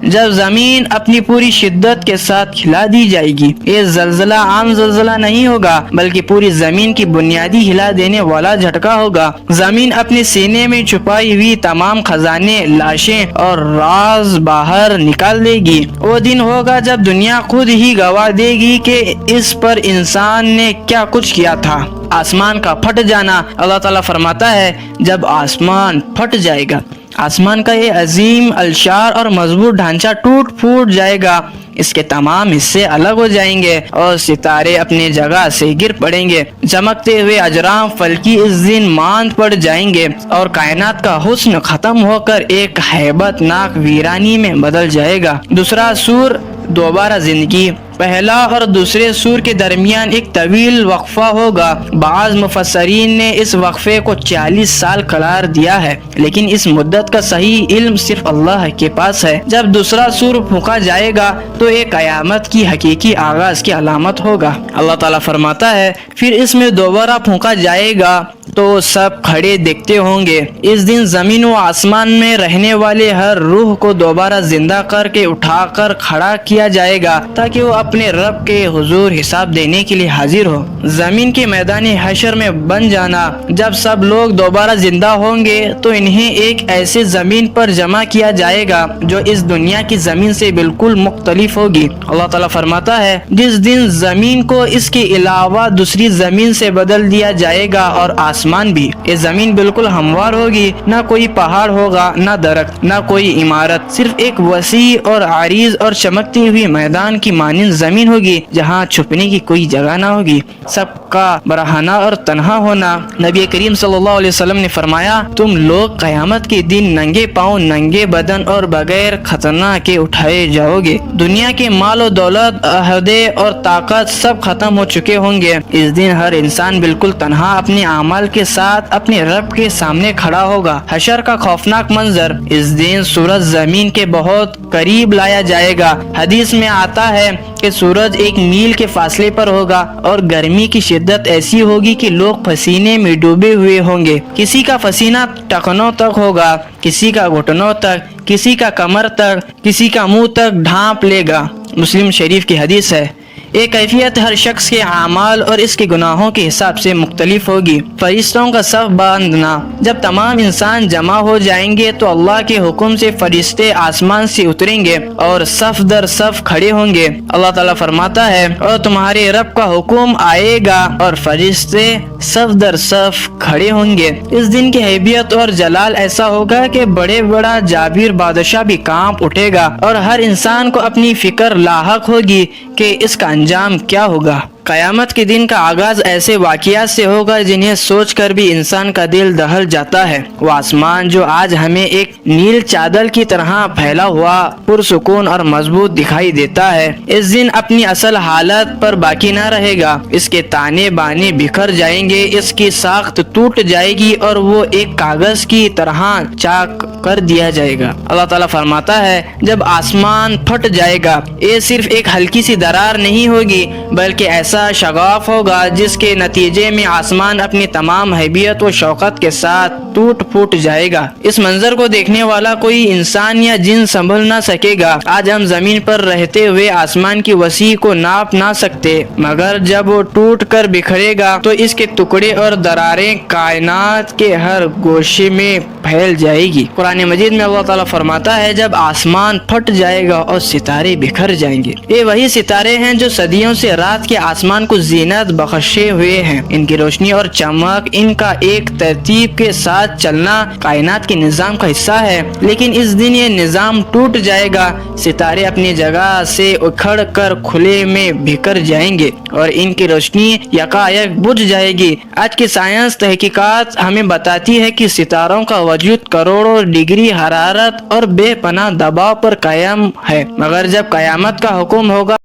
جب زمین اپنی پوری شدت کے ساتھ ہلا دی جائے گی۔ یہ زلزلہ عام زلزلہ نہیں ہوگا بلکہ پوری زمین کی بنیادی ہلا دینے والا جھٹکا ہوگا۔ زمین اپنے سینے میں چھپائی ہوئی تمام خزانے، لاشیں اور راز باہر نکال دے گی۔ وہ دن ہوگا جب دنیا خود ہی گواہ دے گی کہ اس پر انسان نے کیا کچھ کیا تھا۔ آسمان کا پھٹ جانا، اللہ تعالیٰ فرماتا ہے جب آسمان پھٹ جائے گا، آسمان کا یہ عظیم الشار اور مضبوط ڈھانچہ ٹوٹ پھوٹ جائے گا، اس کے تمام حصے الگ ہو جائیں گے اور ستارے اپنی جگہ سے گر پڑیں گے۔ چمکتے ہوئے اجرام فلکی اس دن ماند پڑ جائیں گے اور کائنات کا حسن ختم ہو کر ایک ہیبت ناک ویرانی میں بدل جائے گا۔ دوسرا سور، دوبارہ زندگی۔ پہلا اور دوسرے سور کے درمیان ایک طویل وقفہ ہوگا۔ بعض مفسرین نے اس وقفے کو 40 سال قرار دیا ہے، لیکن اس مدت کا صحیح علم صرف اللہ کے پاس ہے۔ جب دوسرا سور پھونکا جائے گا تو یہ قیامت کی حقیقی آغاز کی علامت ہوگا۔ اللہ تعالیٰ فرماتا ہے پھر اس میں دوبارہ پھونکا جائے گا تو سب کھڑے دیکھتے ہوں گے۔ اس دن زمین و آسمان میں رہنے والے ہر روح کو دوبارہ زندہ کر کے اٹھا کر کھڑا کیا جائے گا تاکہ وہ اپنے رب کے حضور حساب دینے کے لیے حاضر ہو۔ زمین کے میدان حشر میں بن جانا، جب سب لوگ دوبارہ زندہ ہوں گے تو انہیں ایک ایسے زمین پر جمع کیا جائے گا جو اس دنیا کی زمین سے بالکل مختلف ہوگی۔ اللہ تعالیٰ فرماتا ہے جس دن زمین کو اس کے علاوہ دوسری زمین سے بدل دیا جائے گا اور آسمان بھی۔ یہ زمین بالکل ہموار ہوگی، نہ کوئی پہاڑ ہوگا، نہ درخت، نہ کوئی عمارت، صرف ایک وسیع اور عریض اور چمکتی ہوئی میدان کی مانند زمین ہوگی جہاں چھپنے کی کوئی جگہ نہ ہوگی۔ سب کا برہنہ اور تنہا ہونا۔ نبی کریم صلی اللہ علیہ وسلم نے فرمایا تم لوگ قیامت کے دن ننگے پاؤں، ننگے بدن اور بغیر ختنہ کے اٹھائے جاؤ گے۔ دنیا کے مال و دولت، عہدے اور طاقت سب ختم ہو چکے ہوں گے۔ اس دن ہر انسان بالکل تنہا اپنے اعمال کے ساتھ اپنے رب کے سامنے کھڑا ہوگا۔ حشر کا خوفناک منظر۔ اس دن سورج زمین کے بہت قریب لایا جائے گا۔ حدیث میں آتا ہے کہ سورج 1 میل کے فاصلے پر ہوگا اور گرمی کی شدت ایسی ہوگی کہ لوگ پسینے میں ڈوبے ہوئے ہوں گے۔ کسی کا پسینہ ٹخنوں تک ہوگا، کسی کا گھٹنوں تک، کسی کا کمر تک، کسی کا منہ تک ڈھانپ لے گا۔ مسلم شریف کی حدیث ہے۔ یہ کیفیت ہر شخص کے اعمال اور اس کے گناہوں کے حساب سے مختلف ہوگی۔ فرشتوں کا صف باندھنا۔ جب تمام انسان جمع ہو جائیں گے تو اللہ کے حکم سے فرشتے آسمان سے اتریں گے اور صف در صف کھڑے ہوں گے۔ اللہ تعالیٰ فرماتا ہے اور تمہارے رب کا حکم آئے گا اور فرشتے صف در صف کھڑے ہوں گے۔ اس دن کی حیبیت اور جلال ایسا ہوگا کہ بڑے بڑا جابر بادشاہ بھی کانپ اٹھے گا اور ہر انسان کو اپنی فکر لاحق ہوگی کہ اس کا انجام کیا ہوگا۔ قیامت کے دن کا آغاز ایسے واقعات سے ہوگا جنہیں سوچ کر بھی انسان کا دل دہل جاتا ہے۔ وہ آسمان جو آج ہمیں ایک نیل چادر کی طرح پھیلا ہوا پرسکون اور مضبوط دکھائی دیتا ہے، اس دن اپنی اصل حالت پر باقی نہ رہے گا۔ اس کے تانے بانے بکھر جائیں گے، اس کی ساخت ٹوٹ جائے گی اور وہ ایک کاغذ کی طرح چاک کر دیا جائے گا۔ اللہ تعالیٰ فرماتا ہے جب آسمان پھٹ جائے گا، یہ صرف ایک ہلکی سی درار نہیں ہوگی بلکہ ایسا شگاف ہوگا جس کے نتیجے میں آسمان اپنی تمام حیبیت و شوکت کے ساتھ ٹوٹ پھوٹ جائے گا۔ اس منظر کو دیکھنے والا کوئی انسان یا جن سنبھل نہ سکے گا۔ آج ہم زمین پر رہتے ہوئے آسمان کی وسیع کو ناپ نہ سکتے، مگر جب وہ ٹوٹ کر بکھرے گا تو اس کے ٹکڑے اور دراریں کائنات کے ہر گوشے میں پھیل جائے گی۔ قرآن مجید میں اللہ تعالیٰ فرماتا ہے جب آسمان پھٹ جائے گا اور ستارے بکھر جائیں گے۔ یہ وہی ستارے ہیں جو صدیوں سے رات کے آسمان کو زینت بخشے ہوئے ہیں۔ ان کی روشنی اور چمک، ان کا ایک ترتیب کے ساتھ چلنا کائنات کے نظام کا حصہ ہے، لیکن اس دن یہ نظام ٹوٹ جائے گا۔ ستارے اپنی جگہ سے اکھڑ کر کھلے میں بکھر جائیں گے اور ان کی روشنی یکایک بجھ جائے گی۔ آج کی سائنس تحقیقات ہمیں بتاتی ہے کہ ستاروں کا وجود کروڑوں ڈگری حرارت اور بے پناہ دباؤ پر قائم ہے، مگر جب قیامت کا حکم ہوگا